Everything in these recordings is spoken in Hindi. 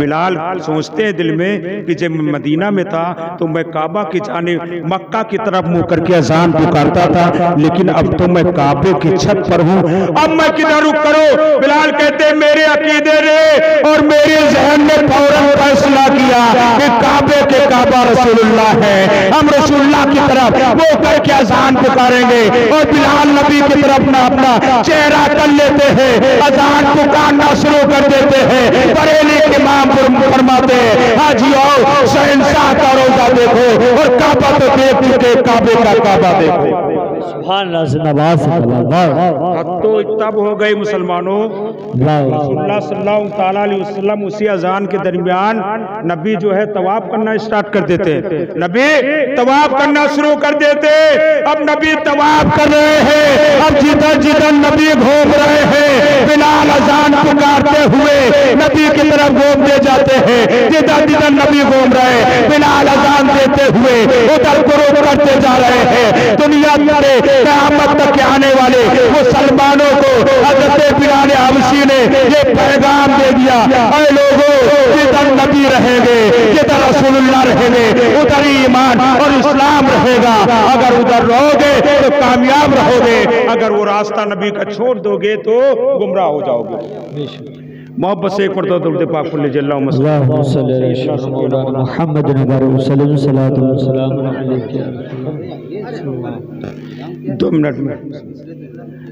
बिलाल सोचते हैं दिल में कि जब मदीना में था तो मैं काबा की जाने मक्का की तरफ मुंह करके अजान पुकारता था, लेकिन अब तो मैं काबे की छत पर हूँ, अब मैं किधर रुक करूं। बिलाल कहते हैं मेरे अकीदे ने और मेरे जहन ने फौरन फैसला किया कि काबे के काबा रसूलुल्लाह है, हम रसूलुल्लाह की तरफ मुंह करके अजान पुकारेंगे। और बिलाल नबी की तरफ ना अपना चेहरा कर लेते हैं, अजान पुकारना शुरू कर देते हैं। बरेली के इमाम फरमाते हैं हाजी आओ शहंशाह का रोजा देखो और काबा तो देख चुके, काबे का काबा देखो। तो तब हो गई मुसलमानों, रसूलुल्लाह सल्लल्लाहु अलैहि वसल्लम उसी अजान के दरमियान नबी जो है तवाफ करना स्टार्ट कर देते, नबी तवाफ करना शुरू कर देते। अब नबी तवाफ कर रहे हैं, अब जिधर जिधर नबी घूम रहे हैं बिलाल अजान पुकारते हुए नबी की तरफ घूमते जाते हैं। जिधर जिधर नबी घूम रहे हैं बिलाल अजान देते हुए उधर कुरूब करते जा रहे हैं। दुनिया में क़यामत तक आने वाले मुसलमानों को हज़रत बिलाल हबशी ने ये पैगाम दे दिया, ऐ लोगों जिधर नबी रहेंगे, जिधर रसूलुल्लाह रहेंगे उधर ही ईमान और इस्लाम रहेगा। अगर उधर रहोगे तो कामयाब रहोगे, अगर वो रास्ता नबी का छोड़ दोगे तो गुमराह हो जाओगे। मोहब्बत से एक मरतबा दुरूद पाक पढ़ लीजिए।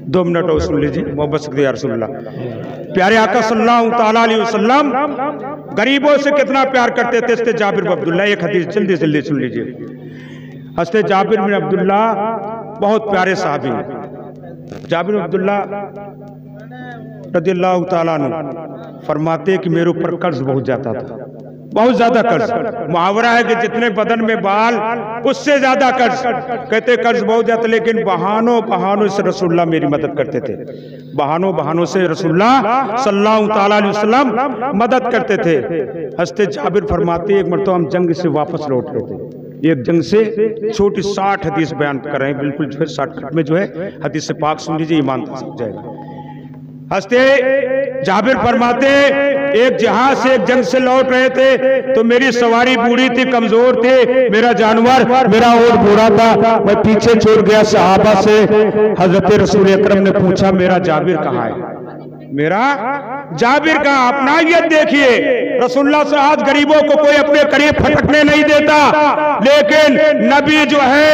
दो मिनट और सुन लीजिए मोहब्बत से या रसूलुल्लाह। प्यारे आका सल्लल्लाहु तआला अलैहि वसल्लम गरीबों से कितना प्यार करते थे। हज़रत जाबिर बिन अब्दुल्लाह, एक हदीस जल्दी जल्दी सुन लीजिए। हज़रत जाबिर बिन अब्दुल्लाह बहुत प्यारे सहाबी हैं। जाबिर बिन अब्दुल्लाह रज़ियल्लाहु ताला अन्हु फरमाते कि मेरे ऊपर कर्ज बहुत जाता था, बहुत ज्यादा कर्ज। मुहावरा है कि जितने बदन में बाल उससे ज्यादा कर्ज। कहते कर्ज बहुत ज्यादा, लेकिन बहानों बहानों से रसूलुल्लाह मेरी मदद करते थे। बहानों बहानों से रसूलुल्लाह सल्लल्लाहु ताला अलैहि वसल्लम मदद करते थे। हज़रत जाबिर फरमाते एक मरतबा हम जंग से वापस लौट रहे थे, एक जंग से छोटी 60 हदीस बयान कर रहे हैं, बिल्कुल जो है शॉर्टकट में जो है हदीस से पाक सुन लीजिए, ईमान समझ जाएगा। हंसते जाबिर फरमाते एक जहाज से एक जंग से लौट रहे थे तो मेरी सवारी बूढ़ी थी, कमजोर थी, मेरा जानवर मेरा ऊँट बूढ़ा था, मैं पीछे छोड़ गया सहाबा से। हजरत रसूल अकरम ने पूछा मेरा जाबिर कहाँ है, मेरा जाबिर का अपनाइयत देखिए। रसूलुल्लाह से आज गरीबों को कोई अपने करीब फटकने नहीं देता, लेकिन नबी जो है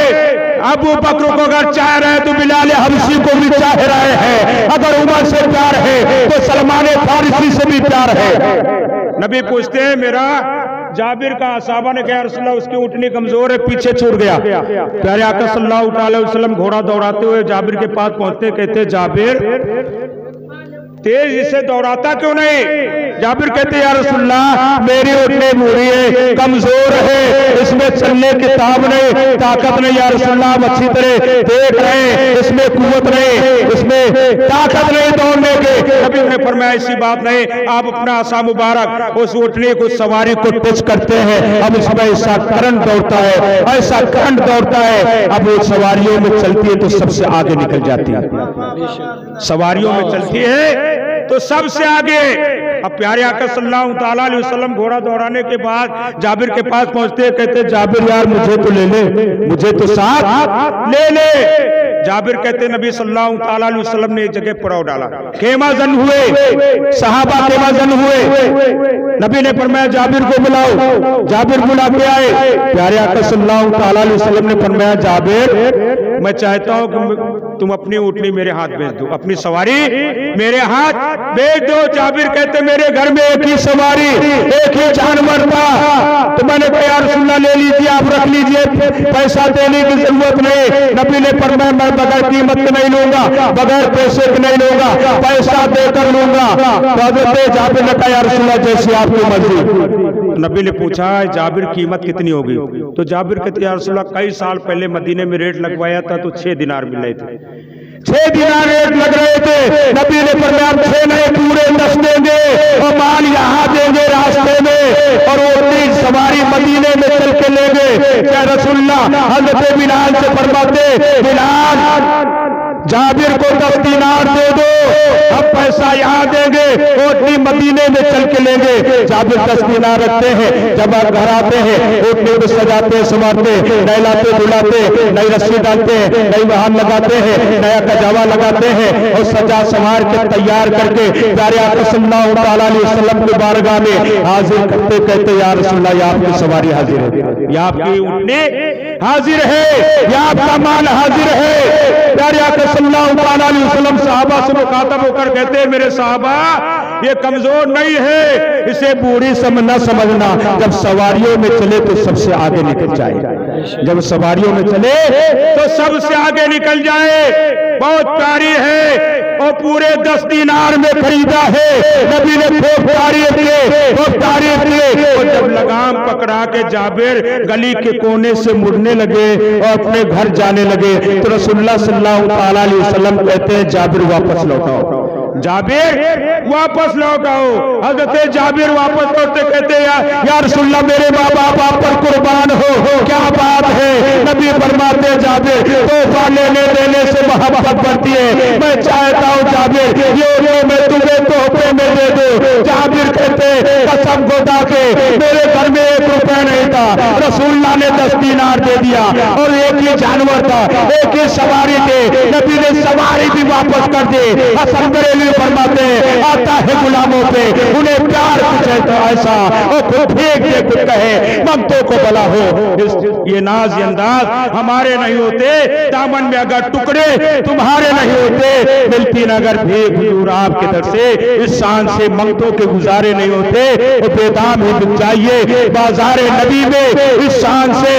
अबू बकर को अगर चाह रहे तो बिलाल हबशी को भी चाह रहे हैं, अगर उमर से प्यार है तो सलमान फारिसी से भी प्यार है। नबी पूछते हैं मेरा जाबिर का, साहबा ने कहा रसूलुल्लाह उसकी ऊँटनी कमजोर है, पीछे छूट गया। प्यारे आका सल्लल्लाहु अलैहि वसल्लम घोड़ा दौड़ाते हुए जाबिर के पास पहुंचते, कहते जाबिर तेज इसे दौड़ाता क्यों नहीं। जाबिर कहते या रसूलुल्लाह मेरी ऊँटनी बूढ़ी है, कमजोर है, इसमें चलने की ताब नहीं, ताकत नहीं। या रसूलुल्लाह आप अच्छी तरह देख रहे हैं इसमें कुव्वत नहीं, इसमें ताकत नहीं दौड़ने के। नबी ने फरमाया ऐसी बात नहीं, आप अपना आसा मुबारक उस ऊँटनी को सवारी को टच करते हैं, अब इसमें ऐसा करंट दौड़ता है, ऐसा करंट दौड़ता है, अब वो सवारियों में चलती है तो सबसे आगे निकल जाती है, सवारियों में चलती है तो सबसे आगे। अब प्यारे आका सल्लल्लाहु ताला अलैहि वसल्लम घोड़ा दौड़ाने के बाद जाबिर के पास पहुंचते, कहते जाबिर यार मुझे तो ले ले, मुझे तो साथ ले ले। जाबिर कहते नबी सल्लल्लाहु ताला अलैहि वसल्लम ने एक जगह पड़ाव डाला, खेमाजन हुए, सहाबा खेमाजन हुए। नबी ने फरमाया जाबिर को बुलाओ, जाबिर बुला के आए। प्यारे आका सल्लल्लाहु ताला अलैहि वसल्लम ने फरमाया जाबिर मैं चाहता हूं कि तुम अपनी ऊँटनी मेरे हाथ भेज दो, अपनी सवारी मेरे हाथ भेज दो। जाबिर कहते मेरे घर में एक ही सवारी, एक ही जानवर था, तो मैंने कहा या रसूलुल्लाह ले लीजिए, आप रख लीजिए, पैसा देने की जरूरत नहीं। नबी ने फरमाया मैं बगैर कीमत के नहीं लूंगा, बगैर पैसे के नहीं लूंगा, पैसा देकर लूंगा। तो हज़रत जाबिर ने कहा या रसूलुल्लाह जैसी आपकी मर्जी। नबी ने पूछा जाबिर कीमत कितनी होगी, तो जाबिर कहते या रसूलुल्लाह कई साल पहले मदीने में रेट लगवाया था तो 6 दिनार मिल रहे थे, 6 दिनार रेट लग रहे थे। नबी ने फरमाया 6 नहीं पूरे 10 देंगे और माल यहाँ देंगे रास्ते में, और वो तेज सवारी मदीने में चल के लेंगे। क्या रसूलुल्लाह हज़रत बिलाल से फरमाते बिलाल जाबिर को 10 दीनार दे दो, हम पैसा यहाँ देंगे, ओटनी मदीने में चल के लेंगे। जाबिर 10 दीनार रखते हैं, जब आप घर आते हैं ओटनी को सजाते संवारते, नहलाते धुलाते, नई रस्सी डालते हैं, नई वाहन लगाते हैं, नया कजावा लगाते हैं और सजा संवार के तैयार करके प्यारे आका सल्लल्लाहु अलैहि वसल्लम की बारगाह में हाजिर करते, कहते या रसूलल्लाह, या आपकी सवारी हाजिर है, या आपकी ऊँटनी हाजिर है, या आपका माल हाजिर है। प्यारे आका सल्लल्लाहु अलैहि वसल्लम सहाबा से मुखातब होकर कहते हैं, मेरे सहाबा ये कमजोर नहीं है, इसे बुरी न समझना, जब सवारियों में चले तो सबसे आगे निकल जाए, जब सवारियों में चले तो सबसे आगे निकल जाए। बहुत प्यारी है और पूरे 10 दीनार में खरीदा है। नबी ने खूब तारीफ की और जब लगाम पकड़ा के जाबिर गली के कोने से मुड़ने लगे और अपने घर जाने लगे तो रसूलुल्लाह सल्लल्लाहु अलैहि वसल्लम कहते हैं, जाबिर वापस लौटाओ, जाबिर वापस लौटाओ। हजरत जाबिर वापस लौटते कहते हैं, या रसूलल्लाह मेरे माँ बाप आप पर कुर्बान हो, क्या बात है। नबी फरमाते जाबिर, तोहफा लेने देने से मोहब्बत बढ़ती है, मैं चाहता हूँ जाबिर ये मैं तुम्हें तोहफे में दे दो। जाबिर कहते कसम खुदा के मेरे घर में 1 रुपया नहीं था, रसूलुल्लाह ने 10 दीनार दे दिया और एक ही जानवर था, एक ही सवारी थे, नबी ने सवारी भी वापस कर दी। हसन बरेलवी फरमाते हैं, आता है गुलामों पे उन्हें प्यार कुछ ऐसा और खुद फेंक दे, खुद कहे ममतों को भला हो। ये नाज अंदाज हमारे नहीं होते, दामन में अगर टुकड़े तुम्हारे नहीं होते, मिलती न अगर भीख हुजूर आपकी तरफ से, इस शान से ममतों के गुजारे नहीं होते, तो बेदाम ही बिक जाइए बाजार नबी में। इस शान से,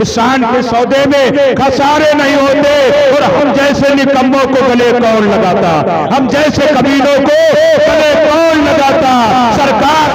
इस शान के सौदे में खसारे नहीं होते। और हम जैसे निकम्मों को गले कौन लगाता, हम जैसे कबीलों को गले कौन लगाता। सरकार